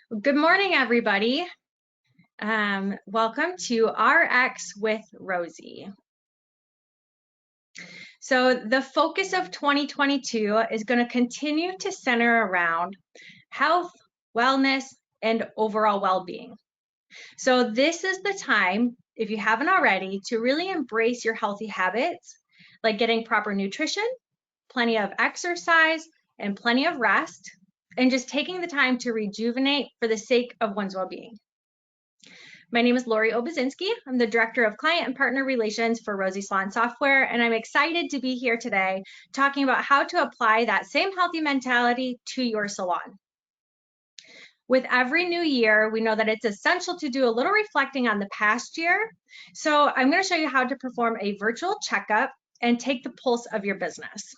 Good morning, everybody. Welcome to RX with Rosie. So the focus of 2022 is going to continue to center around health, wellness, and overall well-being. So this is the time, if you haven't already, to really embrace your healthy habits, like getting proper nutrition, plenty of exercise, and plenty of rest, and just taking the time to rejuvenate for the sake of one's well-being. My name is Lori Obazinski. I'm the Director of Client and Partner Relations for Rosy Salon Software, and I'm excited to be here today talking about how to apply that same healthy mentality to your salon. With every new year, we know that it's essential to do a little reflecting on the past year. So I'm going to show you how to perform a virtual checkup and take the pulse of your business.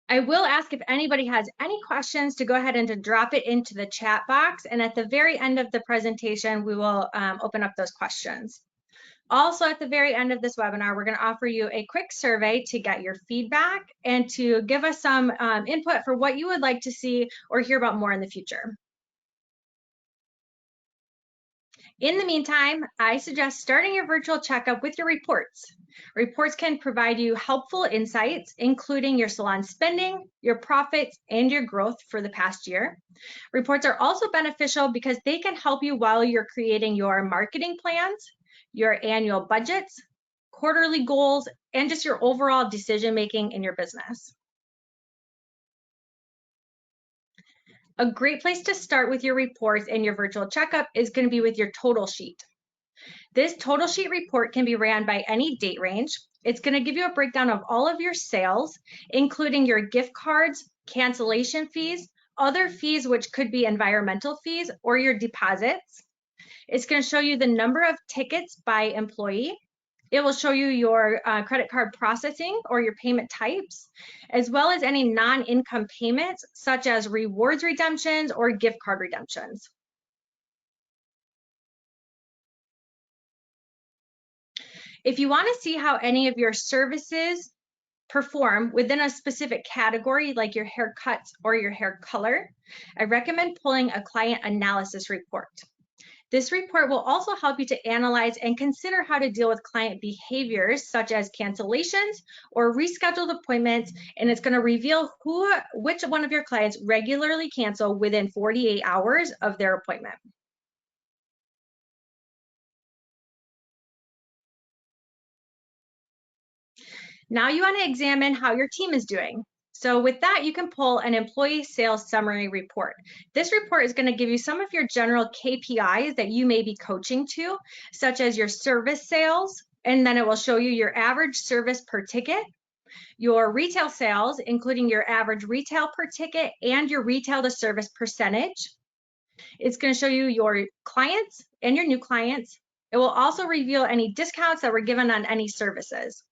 I will ask if anybody has any questions to go ahead and to drop it into the chat box. And at the very end of the presentation, we will open up those questions. Also, at the very end of this webinar, we're going to offer you a quick survey to get your feedback and to give us some input for what you would like to see or hear about more in the future. In the meantime, I suggest starting your virtual checkup with your reports. Reports can provide you helpful insights, including your salon spending, your profits, and your growth for the past year. Reports are also beneficial because they can help you while you're creating your marketing plans, your annual budgets, quarterly goals, and just your overall decision-making in your business. A great place to start with your reports and your virtual checkup is going to be with your total sheet. This total sheet report can be ran by any date range. It's going to give you a breakdown of all of your sales, including your gift cards, cancellation fees, other fees, which could be environmental fees, or your deposits. It's going to show you the number of tickets by employee. It will show you your credit card processing or your payment types, as well as any non-income payments, such as rewards redemptions or gift card redemptions. If you want to see how any of your services perform within a specific category, like your haircuts or your hair color, I recommend pulling a client analysis report. This report will also help you to analyze and consider how to deal with client behaviors such as cancellations or rescheduled appointments, and it's going to reveal which one of your clients regularly cancel within 48 hours of their appointment. Now you want to examine how your team is doing. So with that, you can pull an employee sales summary report. This report is going to give you some of your general KPIs that you may be coaching to, such as your service sales, and then it will show you your average service per ticket, your retail sales, including your average retail per ticket and your retail to service percentage. It's going to show you your clients and your new clients. It will also reveal any discounts that were given on any services.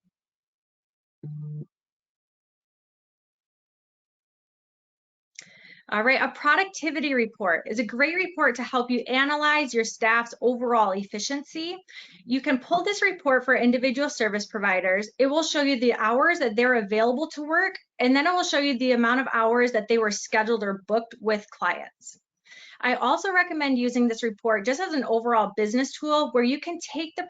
All right, a productivity report is a great report to help you analyze your staff's overall efficiency. You can pull this report for individual service providers. It will show you the hours that they're available to work, and then it will show you the amount of hours that they were scheduled or booked with clients. I also recommend using this report just as an overall business tool where you can take the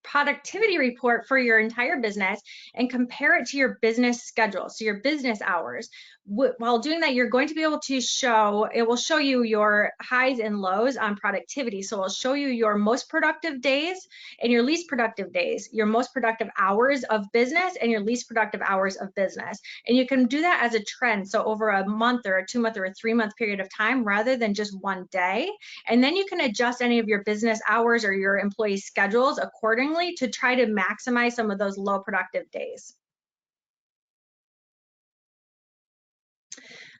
productivity report for your entire business and compare it to your business schedule, so your business hours. While doing that, you're going to be able to it will show you your highs and lows on productivity. So it'll show you your most productive days and your least productive days, your most productive hours of business and your least productive hours of business. And you can do that as a trend, so over a month or a 2-month or a 3-month period of time rather than just one day. And then you can adjust any of your business hours or your employee schedules accordingly to try to maximize some of those low productive days.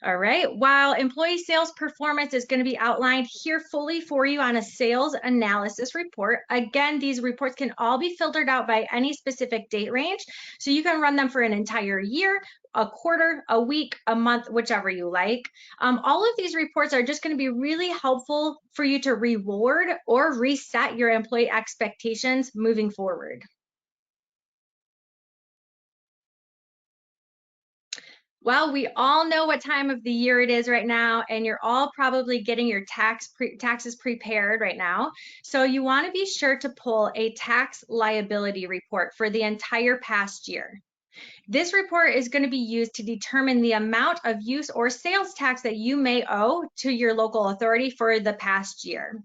All right, while employee sales performance is going to be outlined here fully for you on a sales analysis report, again, these reports can all be filtered out by any specific date range. So you can run them for an entire year, a quarter, a week, a month, whichever you like. All of these reports are just going to be really helpful for you to reward or reset your employee expectations moving forward. Well, we all know what time of the year it is right now, and you're all probably getting your taxes prepared right now. So you want to be sure to pull a tax liability report for the entire past year. This report is going to be used to determine the amount of use or sales tax that you may owe to your local authority for the past year.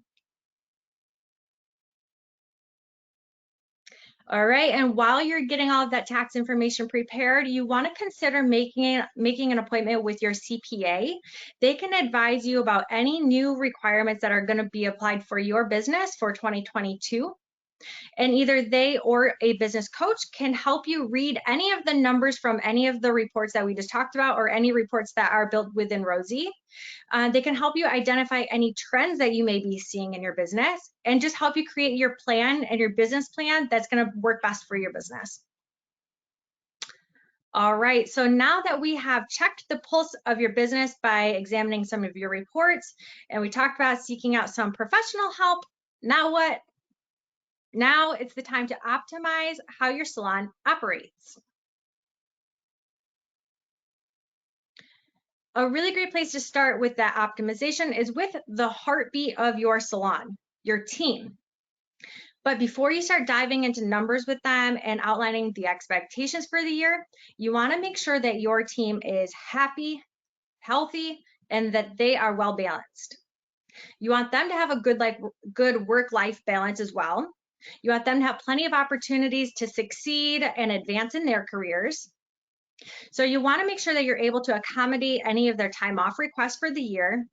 All right, and while you're getting all of that tax information prepared, you want to consider making an appointment with your CPA. They can advise you about any new requirements that are going to be applied for your business for 2022. And either they or a business coach can help you read any of the numbers from any of the reports that we just talked about, or any reports that are built within Rosie. They can help you identify any trends that you may be seeing in your business and just help you create your plan and your business plan that's going to work best for your business. All right, so now that we have checked the pulse of your business by examining some of your reports, and we talked about seeking out some professional help, now what? Now it's the time to optimize how your salon operates. A really great place to start with that optimization is with the heartbeat of your salon, your team. But before you start diving into numbers with them and outlining the expectations for the year, you want to make sure that your team is happy, healthy, and that they are well balanced. You want them to have a good work-life balance as well. You want them to have plenty of opportunities to succeed and advance in their careers. So you want to make sure that you're able to accommodate any of their time off requests for the year,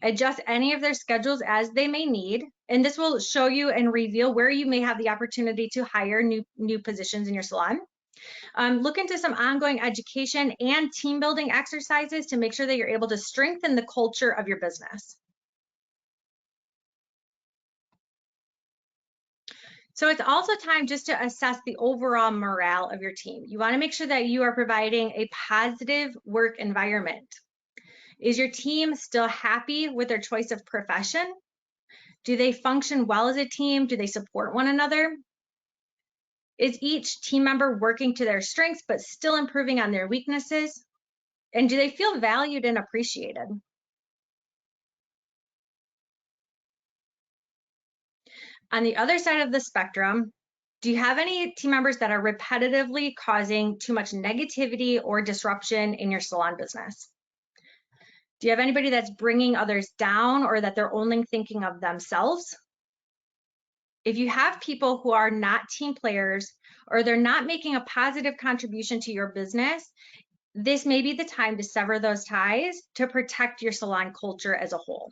adjust any of their schedules as they may need, and this will show you and reveal where you may have the opportunity to hire new positions in your salon. Look into some ongoing education and team building exercises to make sure that you're able to strengthen the culture of your business. So it's also time just to assess the overall morale of your team. You want to make sure that you are providing a positive work environment. Is your team still happy with their choice of profession? Do they function well as a team? Do they support one another? Is each team member working to their strengths but still improving on their weaknesses? And do they feel valued and appreciated? On the other side of the spectrum, do you have any team members that are repetitively causing too much negativity or disruption in your salon business? Do you have anybody that's bringing others down or that they're only thinking of themselves? If you have people who are not team players or they're not making a positive contribution to your business, this may be the time to sever those ties to protect your salon culture as a whole.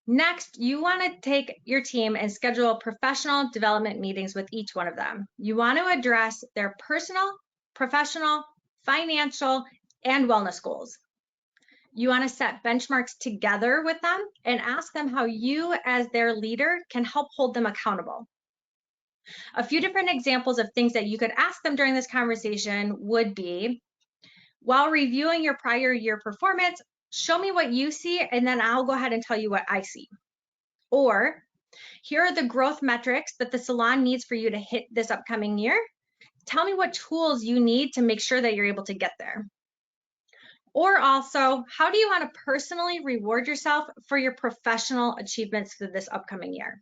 Next, you want to take your team and schedule professional development meetings with each one of them. You want to address their personal, professional, financial, and wellness goals. You want to set benchmarks together with them and ask them how you, as their leader, can help hold them accountable. A few different examples of things that you could ask them during this conversation would be, while reviewing your prior year performance, show me what you see, and then I'll go ahead and tell you what I see. Or, here are the growth metrics that the salon needs for you to hit this upcoming year. Tell me what tools you need to make sure that you're able to get there. Or also, how do you want to personally reward yourself for your professional achievements for this upcoming year?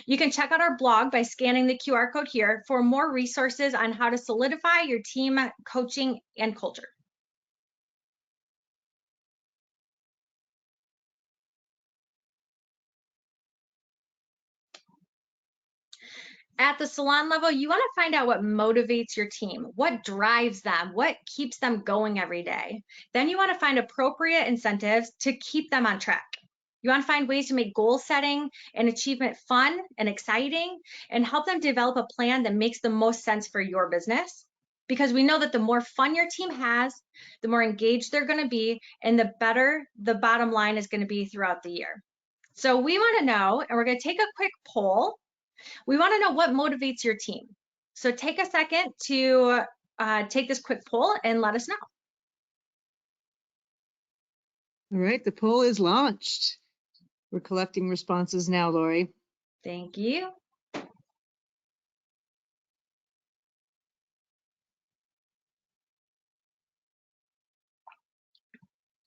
You can check out our blog by scanning the QR code here for more resources on how to solidify your team coaching and culture. At the salon level, you want to find out what motivates your team, what drives them, what keeps them going every day. Then you want to find appropriate incentives to keep them on track. You want to find ways to make goal setting and achievement fun and exciting and help them develop a plan that makes the most sense for your business. Because we know that the more fun your team has, the more engaged they're going to be, and the better the bottom line is going to be throughout the year. So we want to know, and we're going to take a quick poll. We want to know what motivates your team. So take a second to take this quick poll and let us know. All right, the poll is launched. We're collecting responses now, Lori. Thank you.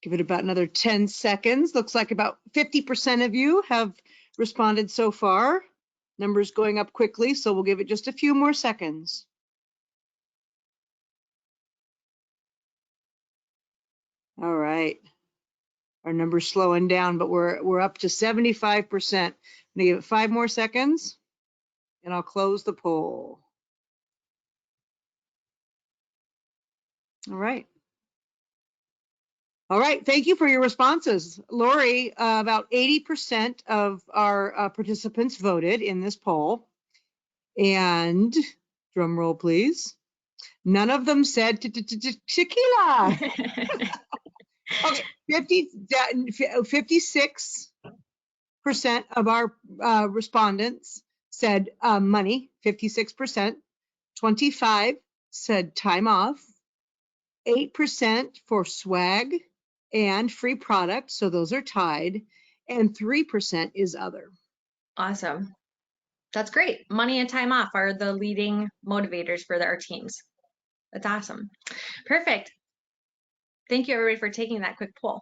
Give it about another 10 seconds. Looks like about 50% of you have responded so far. Numbers going up quickly, so we'll give it just a few more seconds. All right. Our number's slowing down, but we're up to 75%. I'm gonna give it 5 more seconds and I'll close the poll. All right. All right, thank you for your responses. Lori, about 80% of our participants voted in this poll. And drum roll, please. None of them said tequila. Okay, 56% of our respondents said money, 56%. 25 said time off. 8% for swag and free product, so those are tied, and 3% is other. Awesome. That's great. Money and time off are the leading motivators for our teams. That's awesome. Perfect. Thank you, everybody, for taking that quick poll.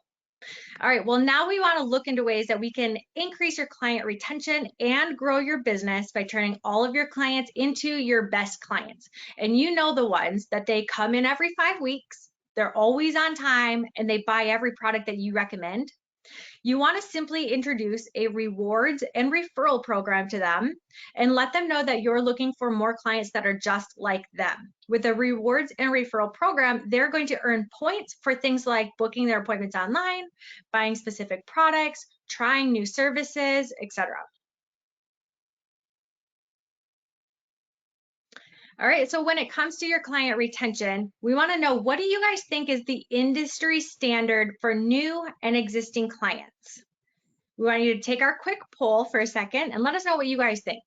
All right, well, now we want to look into ways that we can increase your client retention and grow your business by turning all of your clients into your best clients. And you know the ones that they come in every 5 weeks, they're always on time, and they buy every product that you recommend. You want to simply introduce a rewards and referral program to them and let them know that you're looking for more clients that are just like them. With a rewards and referral program, they're going to earn points for things like booking their appointments online, buying specific products, trying new services, etc. All right, so when it comes to your client retention, we want to know, what do you guys think is the industry standard for new and existing clients? We want you to take our quick poll for a second and let us know what you guys think.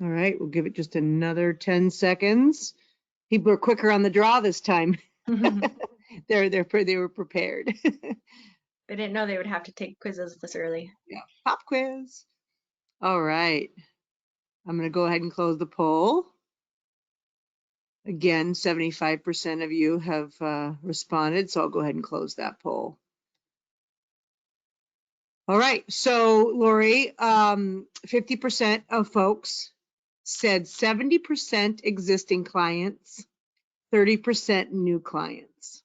All right, we'll give it just another 10 seconds. People are quicker on the draw this time. They were prepared. They didn't know they would have to take quizzes this early. Yeah, pop quiz. All right, I'm going to go ahead and close the poll. Again, 75% of you have responded, so I'll go ahead and close that poll. All right, so Lori, 50% of folks said 70% existing clients, 30% new clients.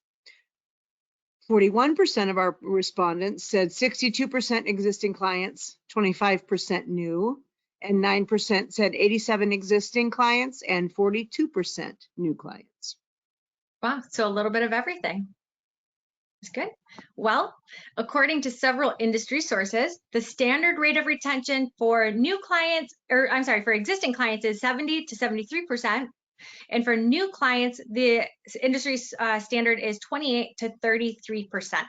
41% of our respondents said 62% existing clients, 25% new, and 9% said 87 existing clients and 42% new clients. Wow, so a little bit of everything. That's good. Well, according to several industry sources, the standard rate of retention for new clients, or I'm sorry, for existing clients is 70 to 73%. And for new clients, the industry standard is 28 to 33%.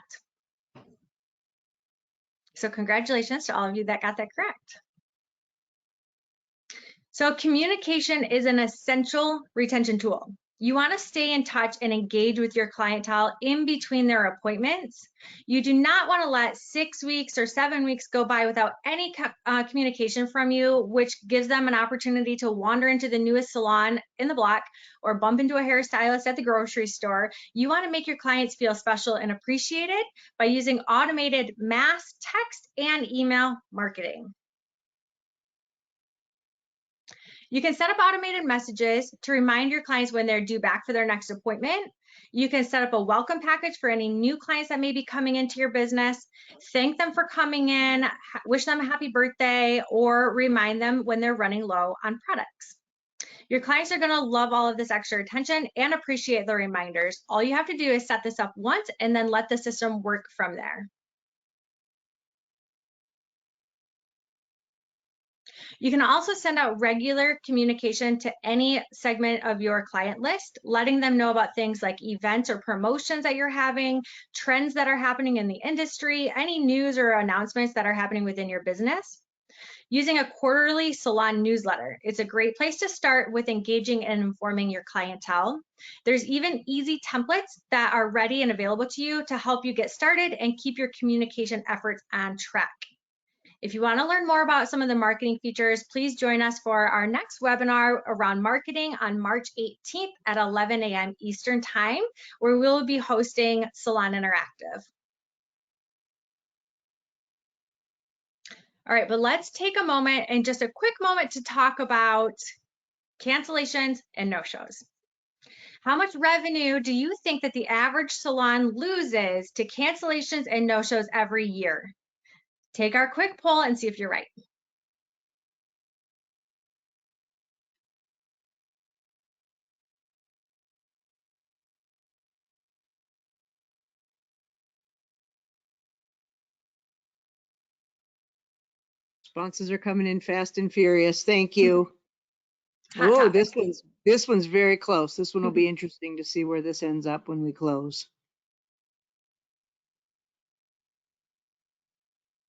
So congratulations to all of you that got that correct. So communication is an essential retention tool. You want to stay in touch and engage with your clientele in between their appointments. You do not want to let 6 weeks or 7 weeks go by without any communication from you, which gives them an opportunity to wander into the newest salon in the block or bump into a hairstylist at the grocery store. You want to make your clients feel special and appreciated by using automated mass text and email marketing. You can set up automated messages to remind your clients when they're due back for their next appointment. You can set up a welcome package for any new clients that may be coming into your business. Thank them for coming in, wish them a happy birthday, or remind them when they're running low on products. Your clients are going to love all of this extra attention and appreciate the reminders. All you have to do is set this up once and then let the system work from there. You can also send out regular communication to any segment of your client list, letting them know about things like events or promotions that you're having, trends that are happening in the industry, any news or announcements that are happening within your business. Using a quarterly salon newsletter. It's a great place to start with engaging and informing your clientele. There's even easy templates that are ready and available to you to help you get started and keep your communication efforts on track. If you want to learn more about some of the marketing features, please join us for our next webinar around marketing on March 18th at 11 a.m. Eastern Time, where we'll be hosting Salon Interactive. All right, but let's take a moment and just a quick moment to talk about cancellations and no-shows. How much revenue do you think that the average salon loses to cancellations and no-shows every year? Take our quick poll and see if you're right. Responses are coming in fast and furious. Thank you. Hot Oh, topic. this one's very close. This one will be interesting to see where this ends up when we close.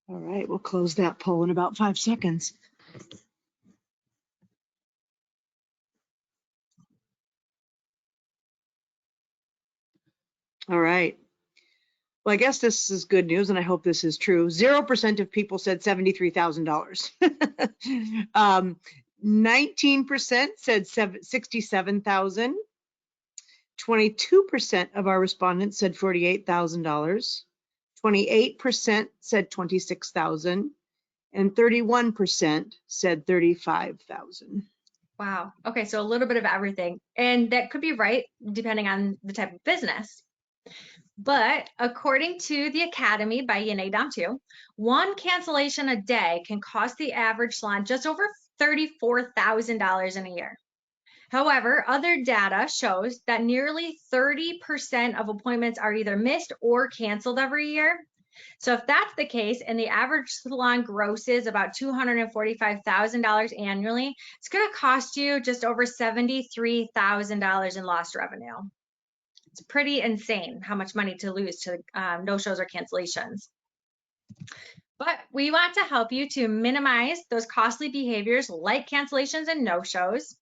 All right, we'll close that poll in about 5 seconds. All right. Well, I guess this is good news, and I hope this is true. 0% of people said $73,000. 19% said 67,000. 22% of our respondents said $48,000. 28% said 26,000, and 31% said 35,000. Wow. Okay, so a little bit of everything. And that could be right depending on the type of business. But according to the Academy by Yanadam too, one cancellation a day can cost the average salon just over $34,000 in a year. However, other data shows that nearly 30% of appointments are either missed or canceled every year. So if that's the case, and the average salon grosses about $245,000 annually, it's going to cost you just over $73,000 in lost revenue. It's pretty insane how much money to lose to no-shows or cancellations. But we want to help you to minimize those costly behaviors like cancellations and no-shows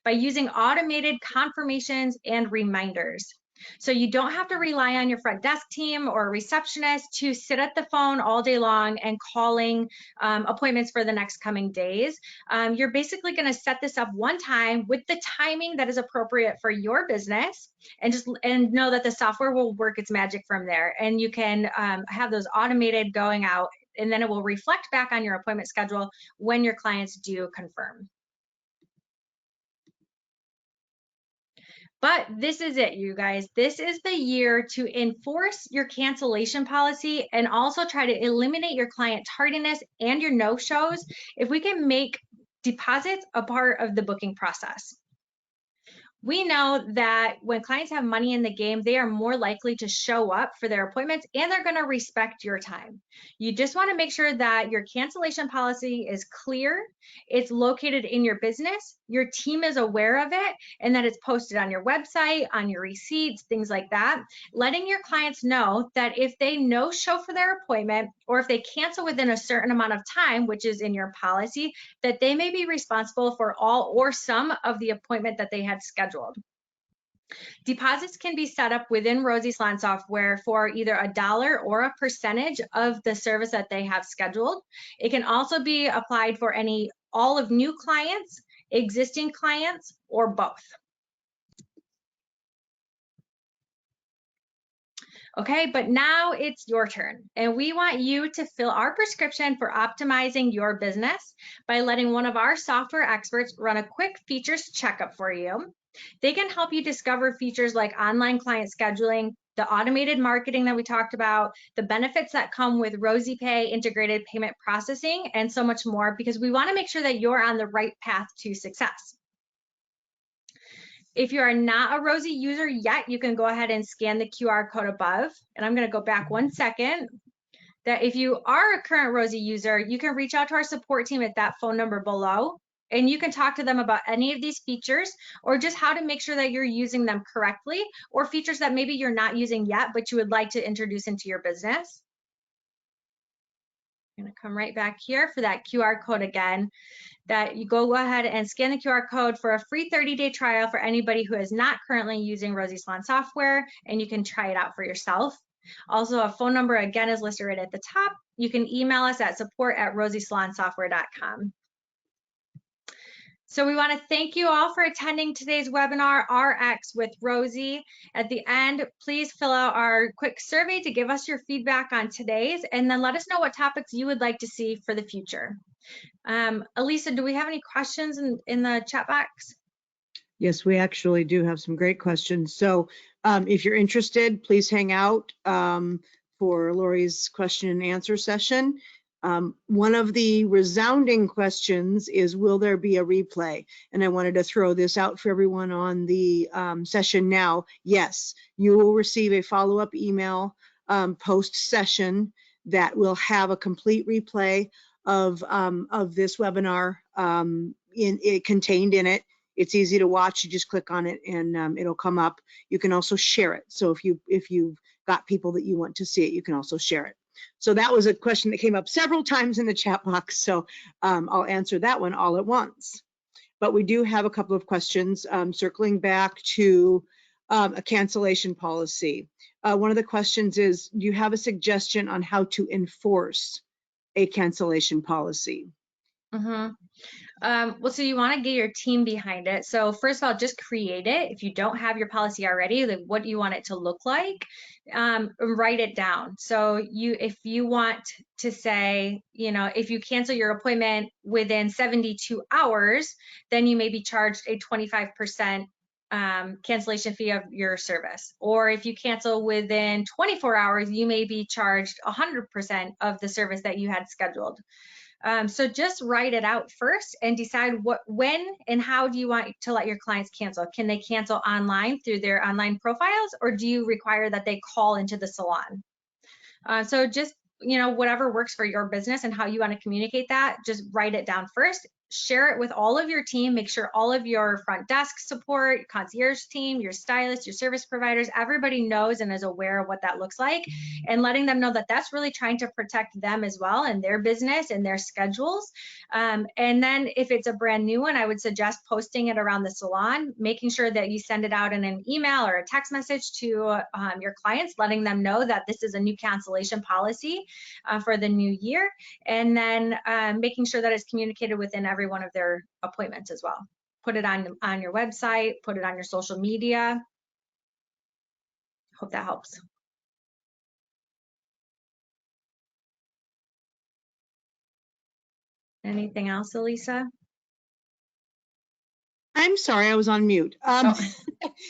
by using automated confirmations and reminders. So you don't have to rely on your front desk team or receptionist to sit at the phone all day long and calling appointments for the next coming days. You're basically going to set this up one time with the timing that is appropriate for your business, and know that the software will work its magic from there. And you can have those automated going out, and then it will reflect back on your appointment schedule when your clients do confirm. But this is it, you guys. This is the year to enforce your cancellation policy and also try to eliminate your client tardiness and your no-shows if we can make deposits a part of the booking process. We know that when clients have money in the game, they are more likely to show up for their appointments, and they're going to respect your time. You just want to make sure that your cancellation policy is clear, it's located in your business, your team is aware of it, and that it's posted on your website, on your receipts, things like that. Letting your clients know that if they no-show for their appointment, or if they cancel within a certain amount of time, which is in your policy, that they may be responsible for all or some of the appointment that they had scheduled. Deposits can be set up within Rosy Salon software for either $1 or a percentage of the service that they have scheduled. It can also be applied for all of new clients, existing clients, or both. Okay, but now it's your turn, and we want you to fill our prescription for optimizing your business by letting one of our software experts run a quick features checkup for you. They can help you discover features like online client scheduling, the automated marketing that we talked about, the benefits that come with Rosy Pay integrated payment processing, and so much more, because we want to make sure that you're on the right path to success. If you are not a Rosy user yet, you can go ahead and scan the QR code above. And I'm going to go back 1 second. That if you are a current Rosy user, you can reach out to our support team at that phone number below, and you can talk to them about any of these features, or just how to make sure that you're using them correctly, or features that maybe you're not using yet, but you would like to introduce into your business. I'm gonna come right back here for that QR code again, that you go ahead and scan the QR code for a free 30-day trial for anybody who is not currently using Rosy Salon software, and you can try it out for yourself. Also, a phone number again is listed right at the top. You can email us at support@rosysalonsoftware.com. So we want to thank you all for attending today's webinar, RX with Rosie. At the end, please fill out our quick survey to give us your feedback on today's, and then let us know what topics you would like to see for the future. Elisa, do we have any questions in the chat box? Yes, we actually do have some great questions. So if you're interested, please hang out for Lori's question and answer session. One of the resounding questions is, will there be a replay? And I wanted to throw this out for everyone on the session now. Yes, you will receive a follow-up email post-session that will have a complete replay of this webinar contained in it. It's easy to watch. You just click on it and it'll come up. You can also share it. So if you've got people that you want to see it, you can also share it. So that was a question that came up several times in the chat box. So I'll answer that one all at once. But we do have a couple of questions circling back to a cancellation policy. One of the questions is, do you have a suggestion on how to enforce a cancellation policy? Well, so you want to get your team behind it. So first of all, just create it. If you don't have your policy already, like what do you want it to look like? Write it down. So if you want to say, if you cancel your appointment within 72 hours, then you may be charged a 25% cancellation fee of your service. Or if you cancel within 24 hours, you may be charged 100% of the service that you had scheduled. So just write it out first and decide when and how do you want to let your clients cancel. Can they cancel online through their online profiles, or do you require that they call into the salon? So just, whatever works for your business and how you want to communicate that, just write it down first. Share it with all of your team. Make sure all of your front desk support, concierge team, your stylists, your service providers, everybody knows and is aware of what that looks like, and letting them know that that's really trying to protect them as well and their business and their schedules. And then if it's a brand new one, I would suggest posting it around the salon, making sure that you send it out in an email or a text message to your clients, letting them know that this is a new cancellation policy for the new year, and then making sure that it's communicated within every one of their appointments as well. Put it on your website, put it on your social media. Hope that helps. Anything else, Elisa? I'm sorry, I was on mute.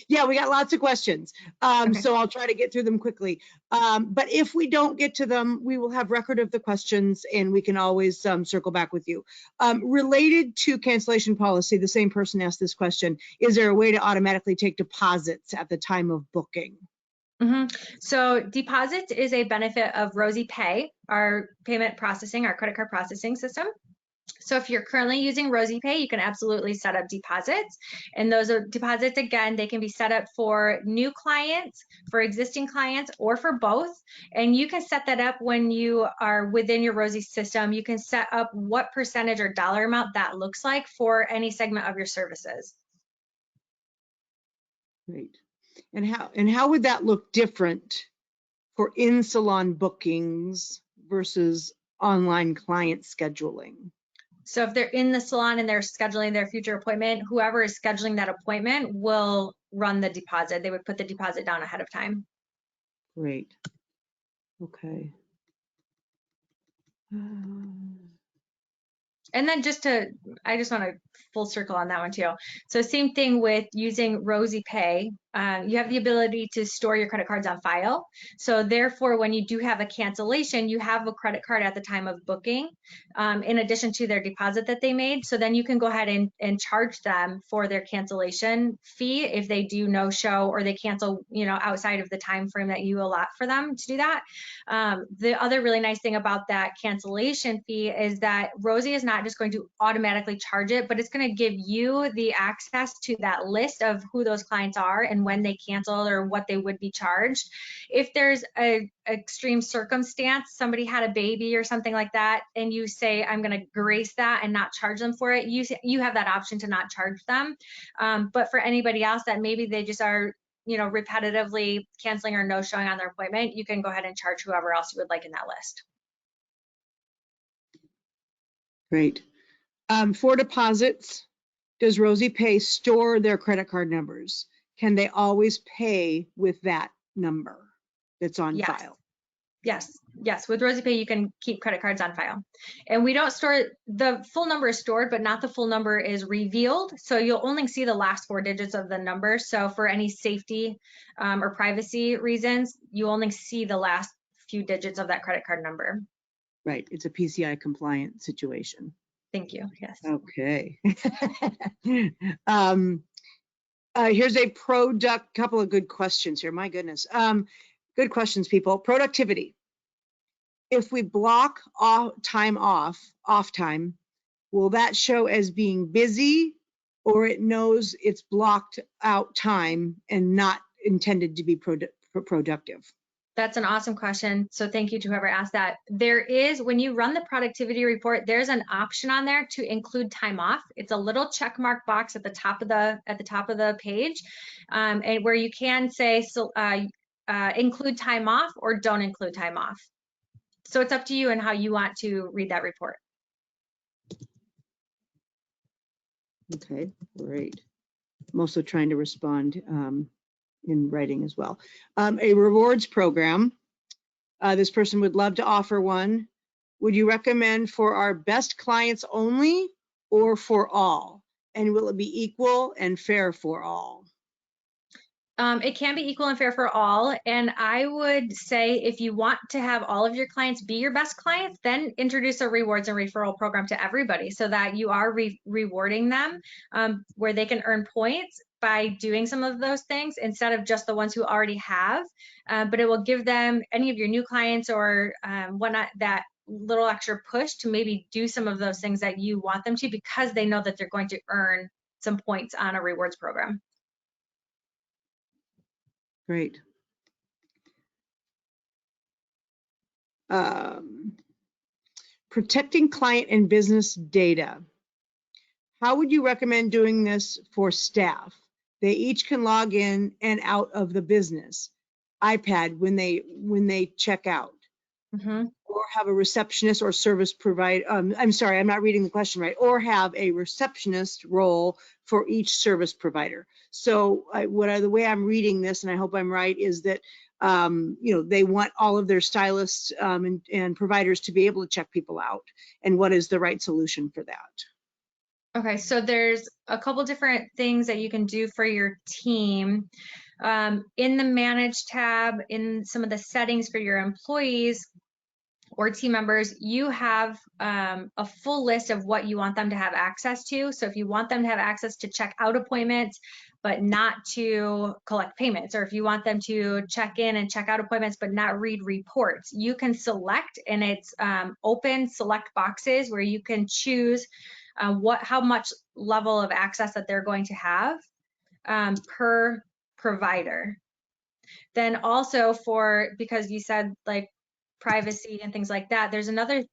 Yeah, we got lots of questions. Okay. So I'll try to get through them quickly. But if we don't get to them, we will have record of the questions and we can always circle back with you. Related to cancellation policy, the same person asked this question. Is there a way to automatically take deposits at the time of booking? So deposits is a benefit of Rosy Pay, our payment processing, our credit card processing system. So if you're currently using Rosy Pay, you can absolutely set up deposits. And those are deposits, again, they can be set up for new clients, for existing clients, or for both. And you can set that up when you are within your Rosy system. You can set up what percentage or dollar amount that looks like for any segment of your services. Great. And how would that look different for in-salon bookings versus online client scheduling? So if they're in the salon and they're scheduling their future appointment, whoever is scheduling that appointment will run the deposit. They would put the deposit down ahead of time. Great. Okay. And then I just want to full circle on that one too. So same thing with using Rosy Pay. You have the ability to store your credit cards on file. So therefore, when you do have a cancellation, you have a credit card at the time of booking, in addition to their deposit that they made. So then you can go ahead and charge them for their cancellation fee if they do no show or they cancel, outside of the time frame that you allot for them to do that. The other really nice thing about that cancellation fee is that Rosy is not not just going to automatically charge it, but it's going to give you the access to that list of who those clients are and when they canceled or what they would be charged. If there's a extreme circumstance, somebody had a baby or something like that, and you say, I'm going to grace that and not charge them for it, you have that option to not charge them. But for anybody else that maybe they just are, you know, repetitively canceling or no showing on their appointment, you can go ahead and charge whoever else you would like in that list. Great. For deposits, does Rosie Pay store their credit card numbers? Can they always pay with that number that's on Yes. file? Yes. With Rosy Pay, you can keep credit cards on file. And we don't store, the full number is stored, but not the full number is revealed. So you'll only see the last 4 digits of the number. So for any safety or privacy reasons, you only see the last few digits of that credit card number. Right. It's a PCI compliant situation. Thank you. Yes. Okay. Here's a couple of good questions here. My goodness. Good questions, people. Productivity. If we block off time, will that show as being busy, or it knows it's blocked out time and not intended to be productive? That's an awesome question. So thank you to whoever asked that. There is, when you run the productivity report, there's an option on there to include time off. It's a little check mark box at the top of the page, and where you can say include time off or don't include time off. So it's up to you and how you want to read that report. Okay, great. I'm also trying to respond in writing as well. A rewards program. This person would love to offer one. Would you recommend for our best clients only or for all? And will it be equal and fair for all? It can be equal and fair for all. And I would say if you want to have all of your clients be your best clients, then introduce a rewards and referral program to everybody so that you are rewarding them where they can earn points by doing some of those things instead of just the ones who already have. But it will give them, any of your new clients or whatnot, that little extra push to maybe do some of those things that you want them to, because they know that they're going to earn some points on a rewards program. Great. Protecting client and business data. How would you recommend doing this for staff? They each can log in and out of the business iPad when they check out. Mm-hmm. Or have a receptionist or service provider. I'm sorry, I'm not reading the question right. Or have a receptionist role for each service provider. So the way I'm reading this, and I hope I'm right, is that they want all of their stylists and providers to be able to check people out. And what is the right solution for that? Okay, so there's a couple different things that you can do for your team. In the Manage tab, in some of the settings for your employees or team members, you have a full list of what you want them to have access to. So if you want them to have access to check out appointments, but not to collect payments, or if you want them to check in and check out appointments, but not read reports, you can select, and it's open select boxes where you can choose how much level of access that they're going to have per provider. Then also because you said like privacy and things like that, there's another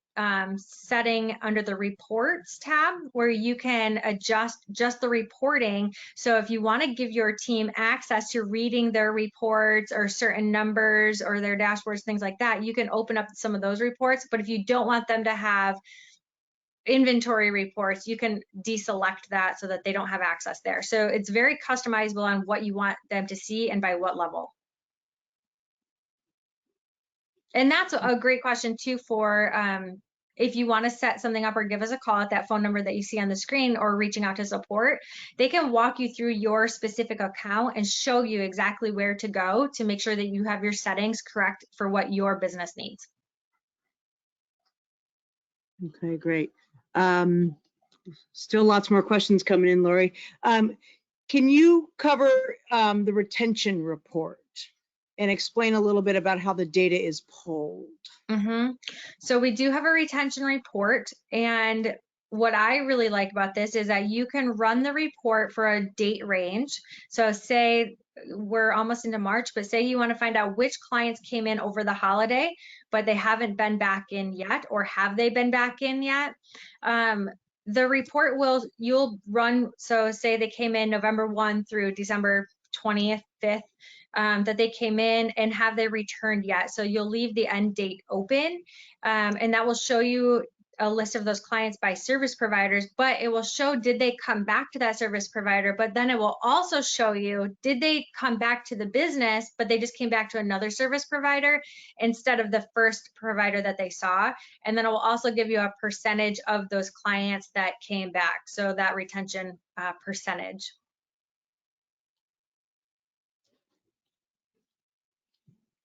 setting under the reports tab where you can adjust just the reporting. So if you want to give your team access to reading their reports or certain numbers or their dashboards, things like that, you can open up some of those reports. But if you don't want them to have inventory reports, you can deselect that so that they don't have access there. So it's very customizable on what you want them to see and by what level. And that's a great question too for if you want to set something up or give us a call at that phone number that you see on the screen, or reaching out to support. They can walk you through your specific account and show you exactly where to go to make sure that you have your settings correct for what your business needs. Okay, great. Still lots more questions coming in, Lori. Can you cover the retention report and explain a little bit about how the data is pulled? Mm-hmm. So we do have a retention report, and what I really like about this is that you can run the report for a date range. So say we're almost into March, but say you want to find out which clients came in over the holiday, but they haven't been back in yet, or have they been back in yet? The report you'll run, so say they came in November 1 through December 20th, 5th, that they came in, and have they returned yet? So you'll leave the end date open, and that will show you a list of those clients by service providers, but it will show, did they come back to that service provider? But then it will also show you, did they come back to the business, but they just came back to another service provider instead of the first provider that they saw? And then it will also give you a percentage of those clients that came back. So that retention percentage.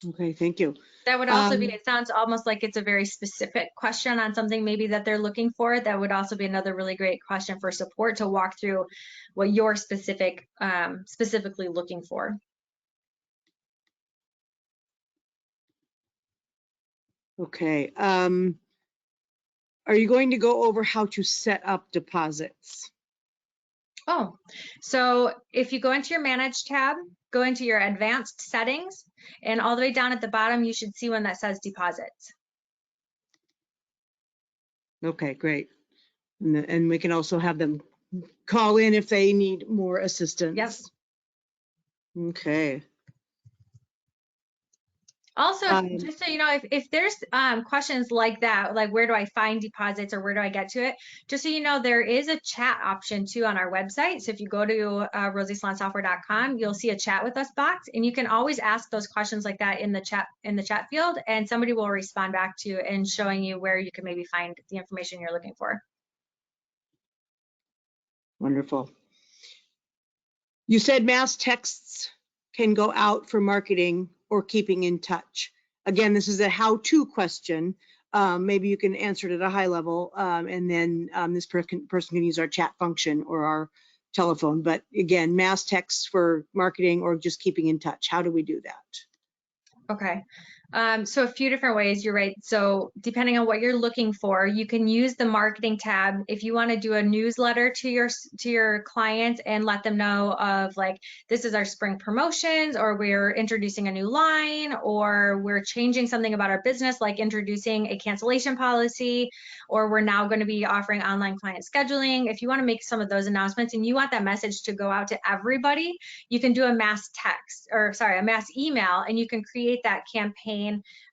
Okay, thank you. That would also be, it sounds almost like it's a very specific question on something maybe that they're looking for. That would also be another really great question for support to walk through what you're specifically looking for. Okay. Are you going to go over how to set up deposits? Oh, so if you go into your Manage tab, go into your Advanced Settings, and all the way down at the bottom, you should see one that says Deposits. Okay, great. And we can also have them call in if they need more assistance. Yep. Okay. Also, just so you know, if there's questions like that, like where do I find deposits or where do I get to it, just so you know, there is a chat option too on our website. So if you go to rosiesalonsoftware.com, you'll see a chat with us box, and you can always ask those questions like that in the chat field, and somebody will respond back to you and showing you where you can maybe find the information you're looking for. Wonderful. You said mass texts can go out for marketing or keeping in touch. Again, this is a how-to question. Maybe you can answer it at a high level, and then this person can use our chat function or our telephone. But again, mass texts for marketing or just keeping in touch. How do we do that? Okay. So a few different ways, you're right. So depending on what you're looking for, you can use the marketing tab if you want to do a newsletter to your clients and let them know of, like, this is our spring promotions, or we're introducing a new line, or we're changing something about our business, like introducing a cancellation policy, or we're now going to be offering online client scheduling. If you want to make some of those announcements and you want that message to go out to everybody, you can do a mass text, or sorry, a mass email, and you can create that campaign,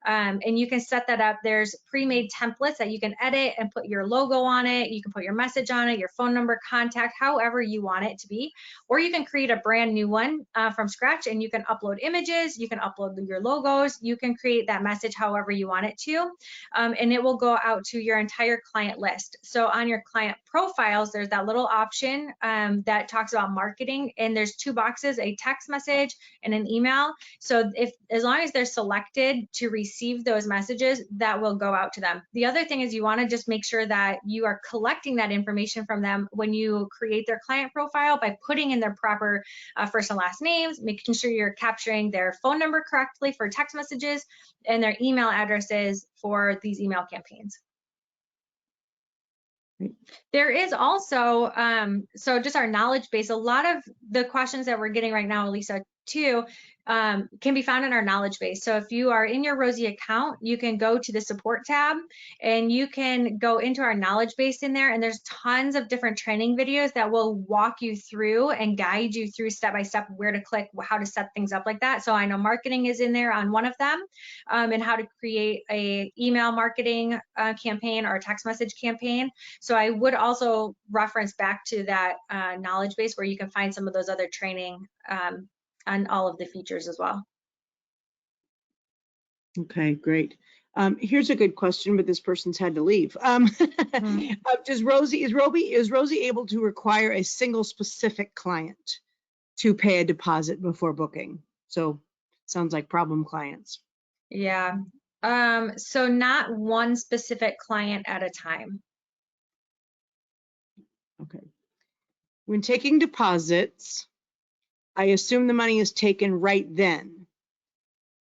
and you can set that up. There's pre-made templates that you can edit and put your logo on it. You can put your message on it, your phone number, contact, however you want it to be, or you can create a brand new one from scratch, and you can upload images, you can upload your logos, you can create that message however you want it to, and it will go out to your entire client list. So on your client profiles, there's that little option that talks about marketing, and there's two boxes, a text message and an email. So as long as they're selected to receive those messages, that will go out to them. The other thing is, you want to just make sure that you are collecting that information from them when you create their client profile by putting in their proper first and last names, making sure you're capturing their phone number correctly for text messages, and their email addresses for these email campaigns. There is also, so just our knowledge base, a lot of the questions that we're getting right now, Lisa, too, can be found in our knowledge base. So if you are in your Rosie account, you can go to the support tab and you can go into our knowledge base in there, and there's tons of different training videos that will walk you through and guide you through step by step where to click, how to set things up like that. So I know marketing is in there on one of them, and how to create a email marketing campaign or a text message campaign. So I would also reference back to that knowledge base where you can find some of those other training on all of the features as well. Okay, great. Here's a good question, but this person's had to leave. Is Rosie able to require a single specific client to pay a deposit before booking? So sounds like problem clients. Yeah. So not one specific client at a time. Okay. When taking deposits, I assume the money is taken right then.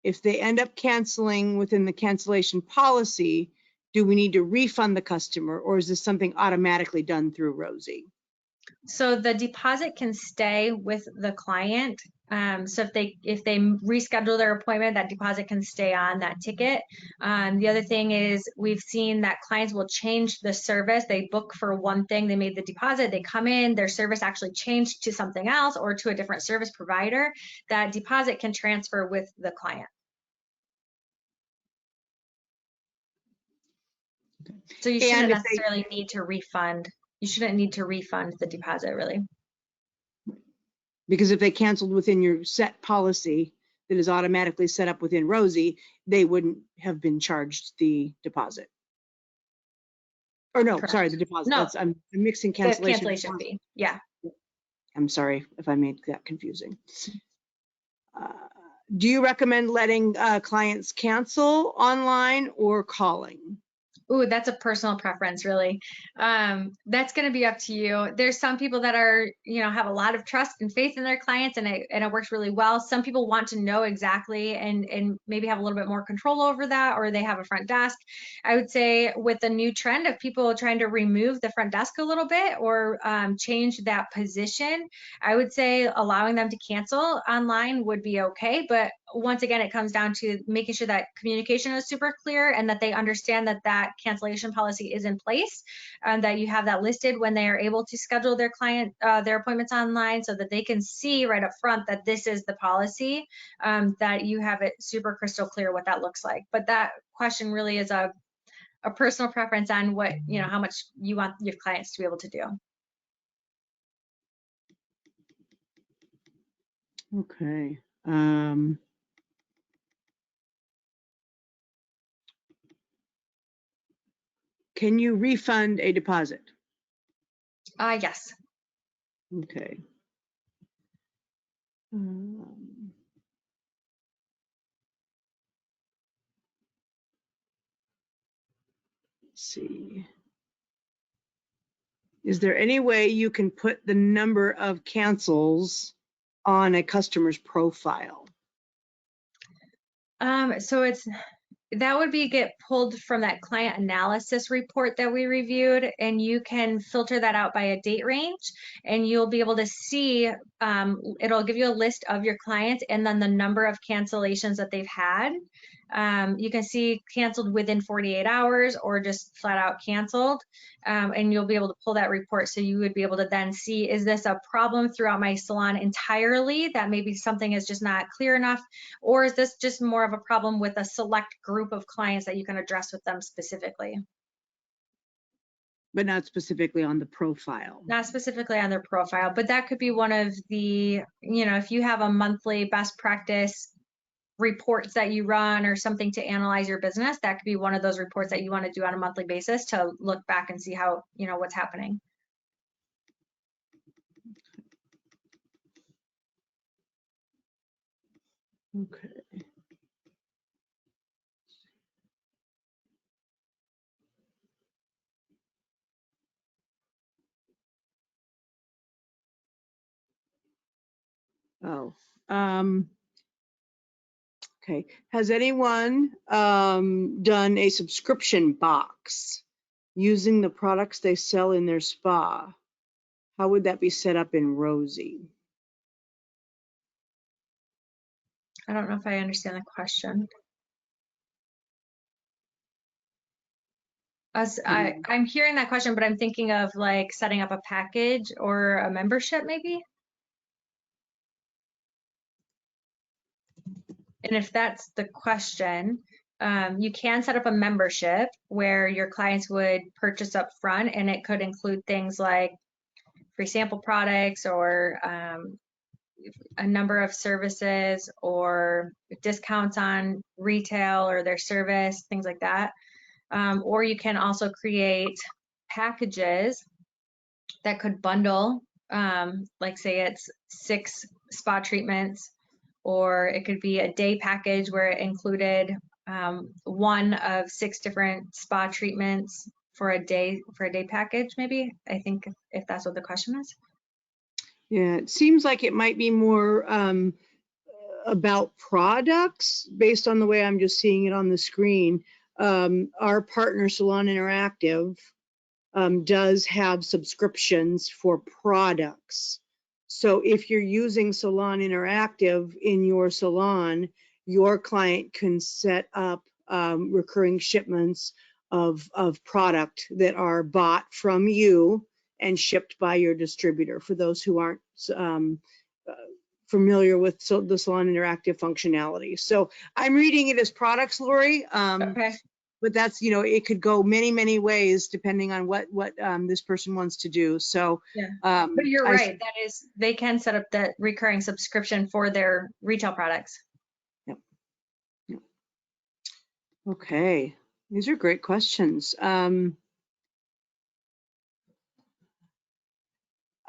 If they end up canceling within the cancellation policy, do we need to refund the customer, or is this something automatically done through Rosie? So the deposit can stay with the client. So if they reschedule their appointment, that deposit can stay on that ticket. The other thing is we've seen that clients will change the service. They book for one thing, they made the deposit, they come in, their service actually changed to something else or to a different service provider. That deposit can transfer with the client. So you shouldn't necessarily need to refund. You shouldn't need to refund the deposit, really. Because if they canceled within your set policy that is automatically set up within Rosie, they wouldn't have been charged the deposit. Or no, Correct. sorry, the deposit. No, I'm mixing the cancellation. cancellation fee. Yeah. I'm sorry if I made that confusing. Do you recommend letting clients cancel online or calling? Ooh, that's a personal preference, really. That's going to be up to you. There's some people that are, have a lot of trust and faith in their clients, and it works really well. Some people want to know exactly and maybe have a little bit more control over that, or they have a front desk. I would say with the new trend of people trying to remove the front desk a little bit or change that position, I would say allowing them to cancel online would be okay. But once again, it comes down to making sure that communication is super clear and that they understand that cancellation policy is in place, and that you have that listed when they are able to schedule their their appointments online, so that they can see right up front that this is the policy, that you have it super crystal clear what that looks like. But that question really is a personal preference on what, how much you want your clients to be able to do. Okay. Can you refund a deposit? Yes. Okay. Let's see. Is there any way you can put the number of cancels on a customer's profile? So that would be get pulled from that client analysis report that we reviewed, and you can filter that out by a date range, and you'll be able to see, it'll give you a list of your clients and then the number of cancellations that they've had. You can see canceled within 48 hours or just flat out canceled, and you'll be able to pull that report. So you would be able to then see, is this a problem throughout my salon entirely, that maybe something is just not clear enough, or is this just more of a problem with a select group of clients that you can address with them specifically? But not specifically on the profile. Not specifically on their profile, but that could be one of the, if you have a monthly best practice reports that you run or something to analyze your business, that could be one of those reports that you want to do on a monthly basis to look back and see how, what's happening. Okay. Oh, okay. Has anyone done a subscription box using the products they sell in their spa? How would that be set up in Rosie? I don't know if I understand the question. I'm hearing that question, but I'm thinking of like setting up a package or a membership maybe. And if that's the question, you can set up a membership where your clients would purchase up front, and it could include things like free sample products or a number of services or discounts on retail or their service, things like that. Or you can also create packages that could bundle, like say it's 6 spa treatments, or it could be a day package where it included one of 6 different spa treatments for a day package, maybe. I think if that's what the question is. Yeah, it seems like it might be more about products based on the way I'm just seeing it on the screen. our partner Salon Interactive does have subscriptions for products. So if you're using Salon Interactive in your salon, your client can set up recurring shipments of product that are bought from you and shipped by your distributor, for those who aren't familiar with the Salon Interactive functionality. So I'm reading it as products, Lori. Okay. But that's, it could go many ways depending on what this person wants to do. So Yeah. But you're right. That is, they can set up the recurring subscription for their retail products. Yep. Okay. These are great questions.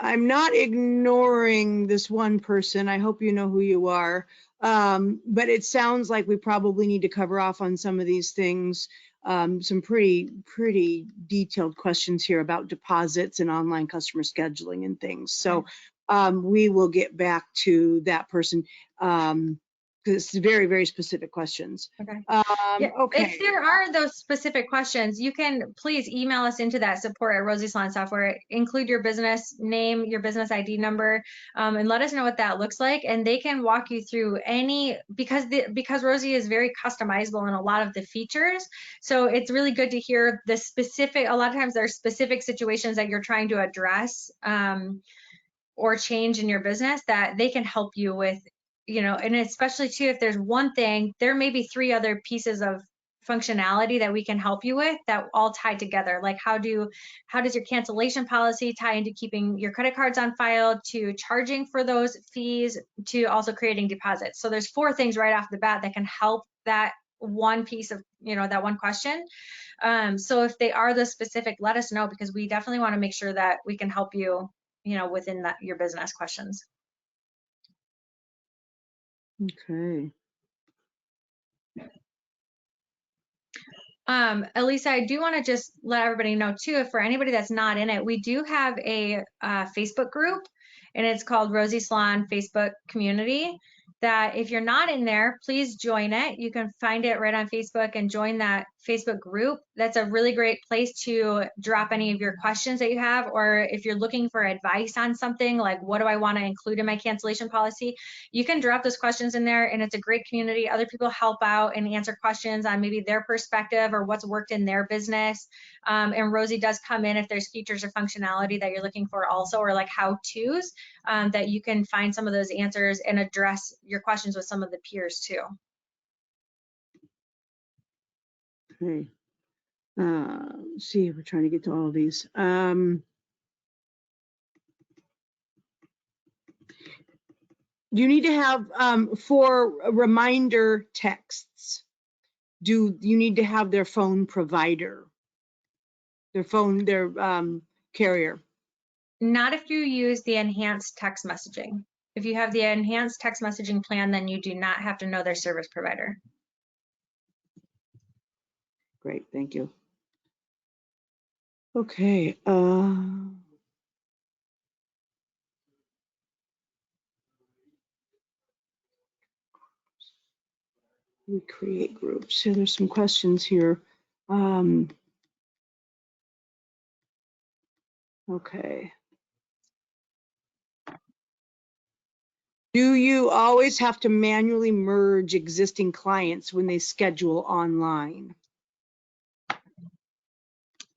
I'm not ignoring this one person. I hope you know who you are. But it sounds like we probably need to cover off on some of these things. Some pretty detailed questions here about deposits and online customer scheduling and things. So we will get back to that person because it's very specific questions. Okay. Okay. If there are those specific questions, you can please email us into that support at Rosie Salon Software. Include your business name, your business ID number, and let us know what that looks like. And they can walk you through any, because Rosie is very customizable in a lot of the features. So it's really good to hear the specific, a lot of times there are specific situations that you're trying to address or change in your business that they can help you with, and especially too, if there's one thing, there may be 3 other pieces of functionality that we can help you with that all tie together. Like how does your cancellation policy tie into keeping your credit cards on file, to charging for those fees, to also creating deposits. So there's 4 things right off the bat that can help that one piece of, that one question. So if they are the specific, let us know, because we definitely want to make sure that we can help you, within your business questions. Okay. Elisa, I do want to just let everybody know too, if for anybody that's not in it, we do have a Facebook group, and it's called Rosie Salon Facebook Community, that if you're not in there, please join it. You can find it right on Facebook and join that Facebook group. That's a really great place to drop any of your questions that you have, or if you're looking for advice on something like, what do I want to include in my cancellation policy? You can drop those questions in there, and it's a great community. Other people help out and answer questions on maybe their perspective or what's worked in their business. And Rosie does come in if there's features or functionality that you're looking for also, or like how-tos, that you can find some of those answers and address your questions with some of the peers too. Okay. Let's see, we're trying to get to all of these. You need to have, for reminder texts, do you need to have their phone provider, their carrier? Not if you use the enhanced text messaging. If you have the enhanced text messaging plan, then you do not have to know their service provider. Great, thank you. Okay. We create groups. So there's some questions here. Okay. Do you always have to manually merge existing clients when they schedule online?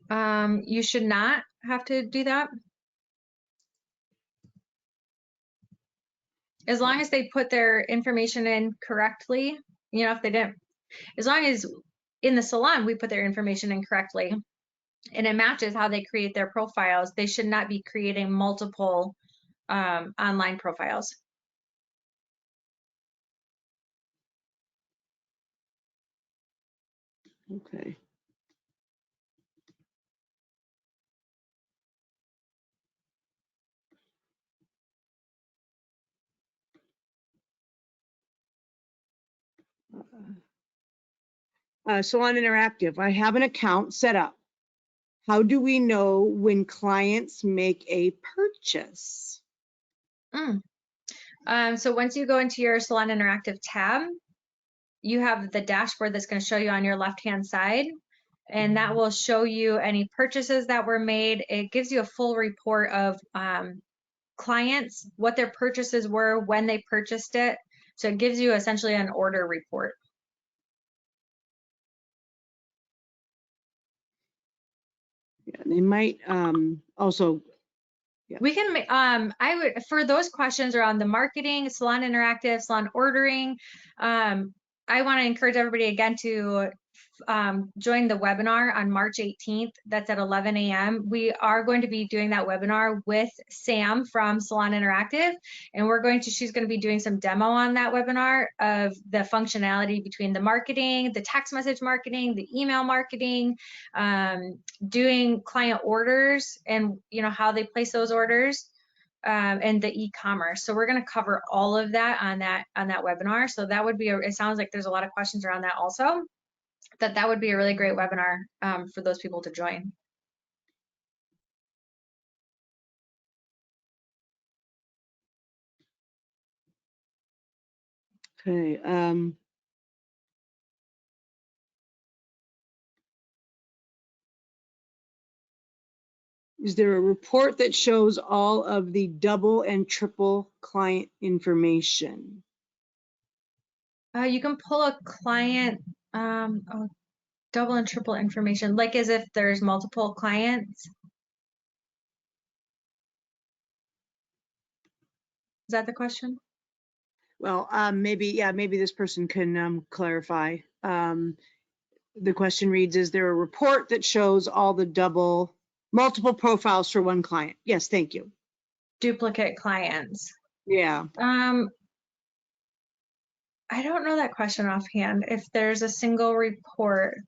You should not have to do that. As long as they put their information in correctly, if they didn't, as long as in the salon we put their information in correctly and it matches how they create their profiles, they should not be creating multiple online profiles. Okay. Salon Interactive, I have an account set up. How do we know when clients make a purchase? So once you go into your Salon Interactive tab, you have the dashboard that's going to show you on your left-hand side, and that will show you any purchases that were made. It gives you a full report of clients, what their purchases were, when they purchased it. So it gives you essentially an order report. Yeah, they might also. Yeah. We can, I would, for those questions around the marketing, Salon Interactive, Salon Ordering, I want to encourage everybody again to join the webinar on March 18th. That's at 11 a.m. We are going to be doing that webinar with Sam from Salon Interactive, and she's going to be doing some demo on that webinar of the functionality between the marketing, the text message marketing, the email marketing, doing client orders, and how they place those orders. And the e-commerce. So we're going to cover all of that on that webinar. So that would be it sounds like there's a lot of questions around that also. That would be a really great webinar for those people to join. Okay. Is there a report that shows all of the double and triple client information? You can pull a client double and triple information, like as if there's multiple clients. Is that the question? Well, maybe this person can clarify. The question reads, is there a report that shows all the multiple profiles for one client? Yes, thank you. Duplicate clients. Yeah. I don't know that question offhand. If there's a single report.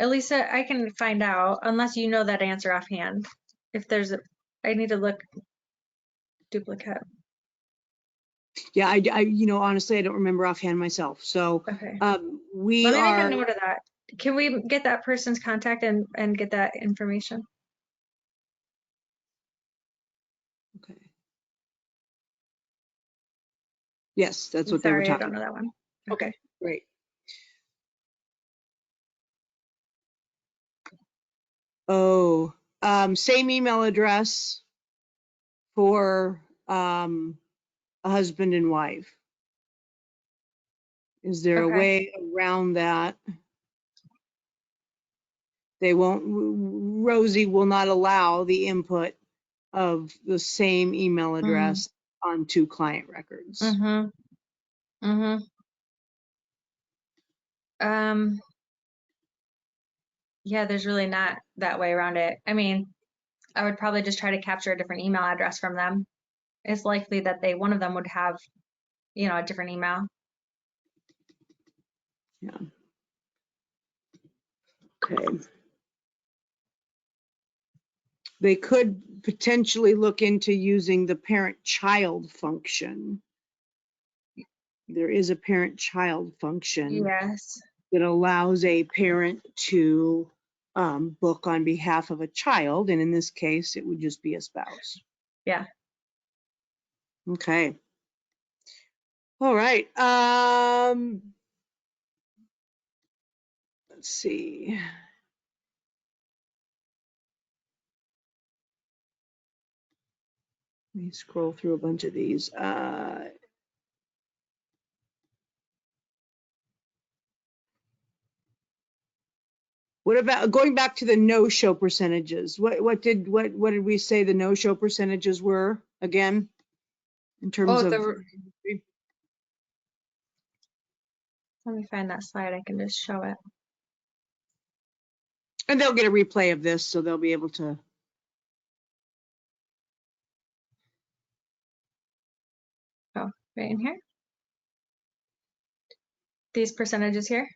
Elisa, I can find out, unless you know that answer offhand. If there's I need to look duplicate. Yeah, I honestly, I don't remember offhand myself. So Okay. Let me make a note of that. Can we get that person's contact and get that information? Okay. Yes, that's what they were talking about. I don't know that one. Okay, great. Oh, same email address for a husband and wife. Is there a way around that? Rosie will not allow the input of the same email address on two client records. Yeah, there's really not that way around it. I mean, I would probably just try to capture a different email address from them. It's likely that one of them would have, a different email. Yeah. Okay. They could potentially look into using the parent-child function. There is a parent-child function. Yes. That allows a parent to book on behalf of a child, and in this case, it would just be a spouse. Yeah. Okay. All right. Let's see. Let me scroll through a bunch of these. What about going back to the no-show percentages? What did we say the no-show percentages were again in terms of? Let me find that slide. I can just show it. And they'll get a replay of this, so they'll be able to. Oh, right in here. These percentages here.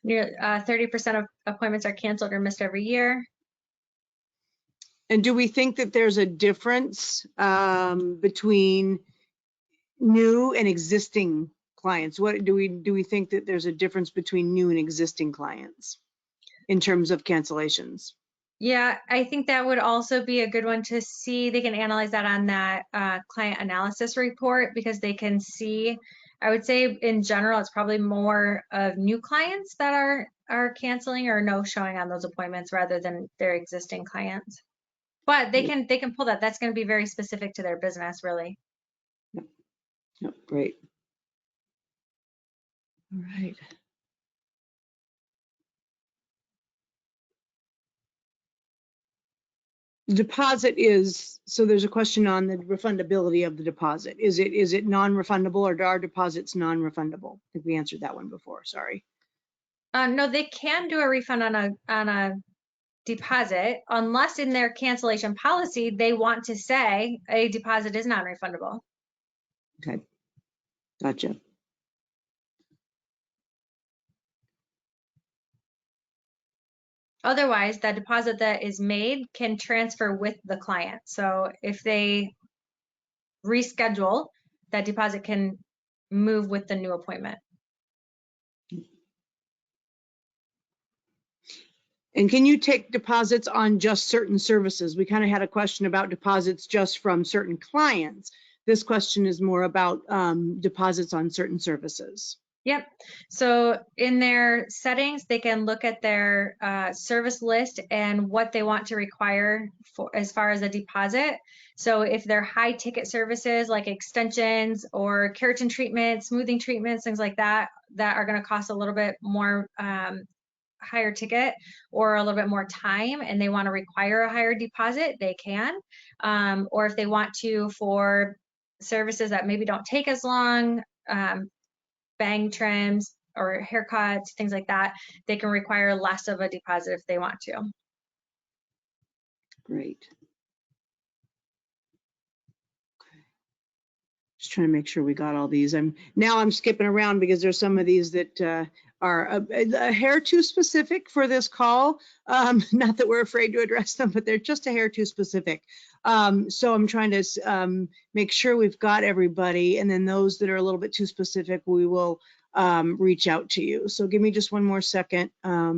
Near 30% of appointments are canceled or missed every year. And do we think that there's a difference between new and existing clients? What do we think that there's a difference between new and existing clients in terms of cancellations? Yeah, I think that would also be a good one to see. They can analyze that on that client analysis report, because they can see I would say in general, it's probably more of new clients that are canceling or no showing on those appointments rather than their existing clients. But they can pull that. That's going to be very specific to their business, really. Yep, great. All right. The deposit is, so there's a question on the refundability of the deposit. Is it non-refundable, or are deposits non-refundable? I think we answered that one before, sorry. No, they can do a refund on a deposit unless in their cancellation policy they want to say a deposit is non-refundable. Okay, gotcha. Otherwise, that deposit that is made can transfer with the client. So if they reschedule, that deposit can move with the new appointment. And can you take deposits on just certain services? We kind of had a question about deposits just from certain clients. This question is more about deposits on certain services. Yep. So in their settings, they can look at their service list and what they want to require for as far as a deposit. So if they're high ticket services like extensions or keratin treatments, smoothing treatments, things like that, that are going to cost a little bit more higher ticket or a little bit more time, and they want to require a higher deposit, they can. Or if they want to for services that maybe don't take as long, bang trims or haircuts, things like that, they can require less of a deposit if they want to. Great. Okay. Just trying to make sure we got all these. I'm skipping around because there's some of these that are a hair too specific for this call. Not that we're afraid to address them, but they're just a hair too specific. So I'm trying to make sure we've got everybody, and then those that are a little bit too specific, we will reach out to you. So give me just one more second. All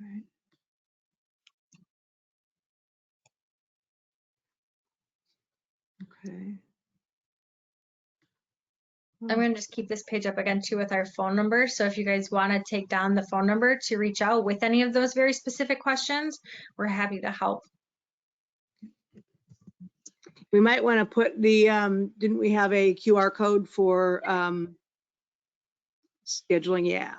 right. Okay. I'm going to just keep this page up again too with our phone number. So if you guys want to take down the phone number to reach out with any of those very specific questions, we're happy to help. We might want to put the, didn't we have a QR code for scheduling? Yeah.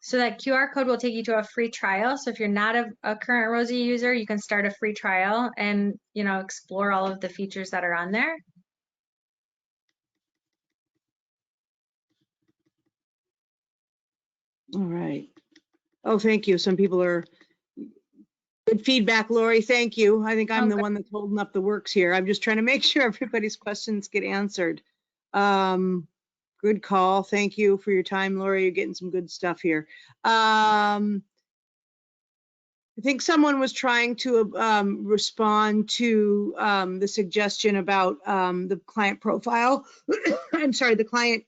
So that QR code will take you to a free trial. So if you're not a current Rosie user, you can start a free trial and, you know, explore all of the features that are on there. All right. Oh, thank you. Some people are good feedback, Lori. Thank you. I think I'm the one that's holding up the works here. I'm just trying to make sure everybody's questions get answered. Good call. Thank you for your time, Lori. You're getting some good stuff here. I think someone was trying to respond to the suggestion about the client profile. I'm sorry, the client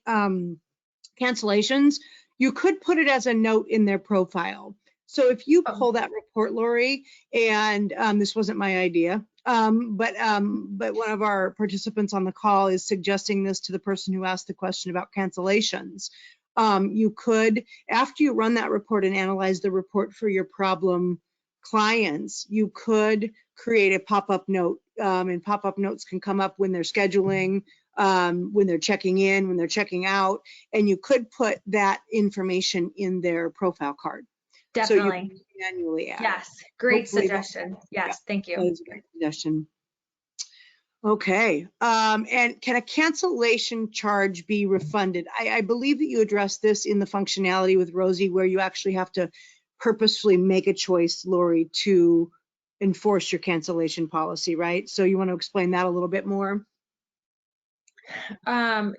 cancellations. You could put it as a note in their profile. So if you pull that report, Lori, and this wasn't my idea, but one of our participants on the call is suggesting this to the person who asked the question about cancellations. You could, after you run that report and analyze the report for your problem clients, you could create a pop-up note, and pop-up notes can come up when they're scheduling, when they're checking in, when they're checking out, and you could put that information in their profile card. Definitely. So you can manually add. Yes, great Hopefully suggestion. Yes, yeah, thank you. that is a great suggestion. Okay, and can a cancellation charge be refunded? I believe that you addressed this in the functionality with Rosie, where you actually have to purposefully make a choice, Lori, to enforce your cancellation policy, right? So you want to explain that a little bit more?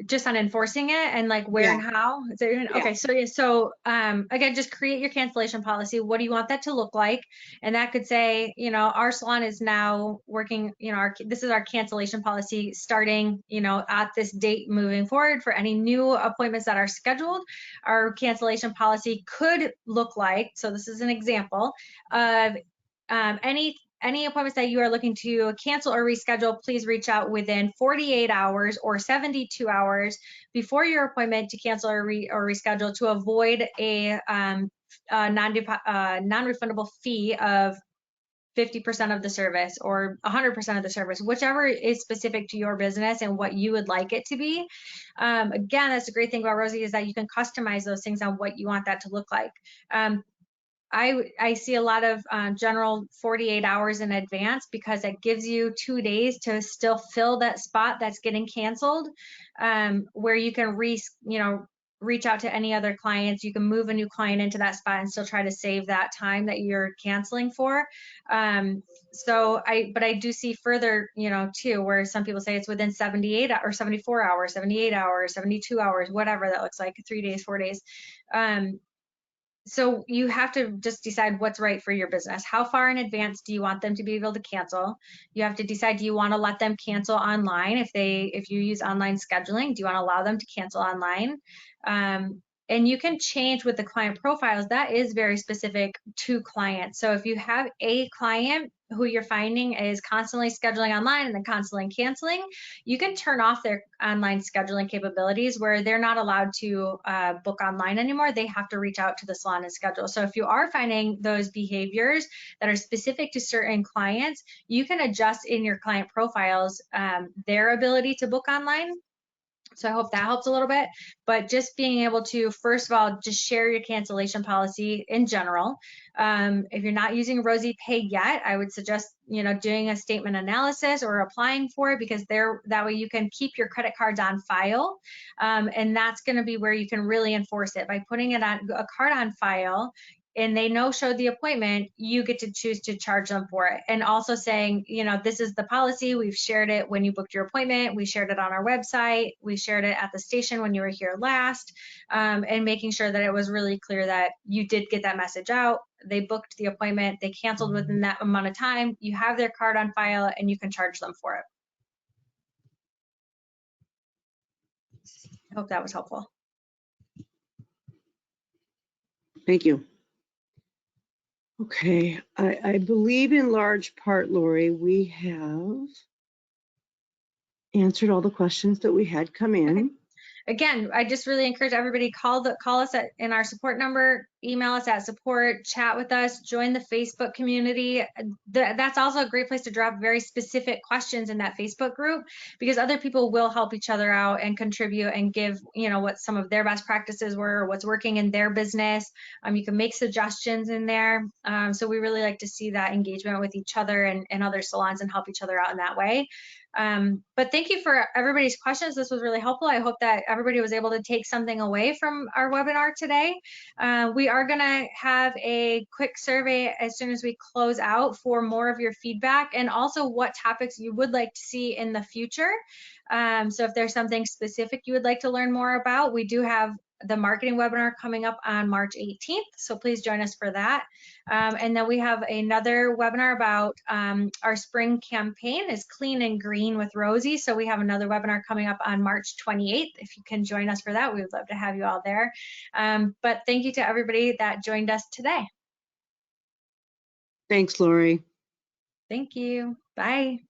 Just on enforcing it and like where Yeah. and how. Is there, Yeah. okay, so yeah, so again, just create your cancellation policy. What do you want that to look like? And that could say, you know, our salon is now working, you know, this is our cancellation policy starting, you know, at this date moving forward for any new appointments that are scheduled. Our cancellation policy could look like, so this is an example of any any appointments that you are looking to cancel or reschedule, please reach out within 48 hours or 72 hours before your appointment to cancel or reschedule to avoid a non-refundable fee of 50% of the service or 100% of the service, whichever is specific to your business and what you would like it to be. Again, that's the great thing about Rosie is that you can customize those things on what you want that to look like. I see a lot of general 48 hours in advance because it gives you 2 days to still fill that spot that's getting canceled, where you can reach out to any other clients. You can move a new client into that spot and still try to save that time that you're canceling for. But I do see further, too, where some people say it's within 78 or 74 hours, 78 hours, 72 hours, whatever that looks like, 3 days, 4 days. So you have to just decide what's right for your business. How far in advance do you want them to be able to cancel? You have to decide, do you want to let them cancel online? If you use online scheduling, do you want to allow them to cancel online? And you can change with the client profiles. That is very specific to clients. So if you have a client who you're finding is constantly scheduling online and then constantly canceling, you can turn off their online scheduling capabilities where they're not allowed to book online anymore. They have to reach out to the salon and schedule. So if you are finding those behaviors that are specific to certain clients, you can adjust in your client profiles their ability to book online. So I hope that helps a little bit, but just being able to, first of all, just share your cancellation policy in general. If you're not using Rosie Pay yet, I would suggest, doing a statement analysis or applying for it, because that way you can keep your credit cards on file. And that's going to be where you can really enforce it by putting it on a card on file. And they showed the appointment, you get to choose to charge them for it. And also saying, this is the policy. We've shared it when you booked your appointment. We shared it on our website. We shared it at the station when you were here last, and making sure that it was really clear that you did get that message out. They booked the appointment. They canceled within that amount of time. You have their card on file and you can charge them for it. I hope that was helpful. Thank you. Okay, I believe in large part, Lori, we have answered all the questions that we had come in. Okay. Again, I just really encourage everybody call us in our support number, email us at support, chat with us, join the Facebook community. That's also a great place to drop very specific questions in that Facebook group, because other people will help each other out and contribute and give, what some of their best practices were, or what's working in their business. You can make suggestions in there. So we really like to see that engagement with each other and other salons and help each other out in that way. But thank you for everybody's questions. This was really helpful. I hope that everybody was able to take something away from our webinar today. We are going to have a quick survey as soon as we close out for more of your feedback, and also what topics you would like to see in the future. So if there's something specific you would like to learn more about, we do have the marketing webinar coming up on March 18th. So please join us for that. And then we have another webinar about our spring campaign is Clean and Green with Rosie. So we have another webinar coming up on March 28th. If you can join us for that, we would love to have you all there. But thank you to everybody that joined us today. Thanks, Lori. Thank you. Bye.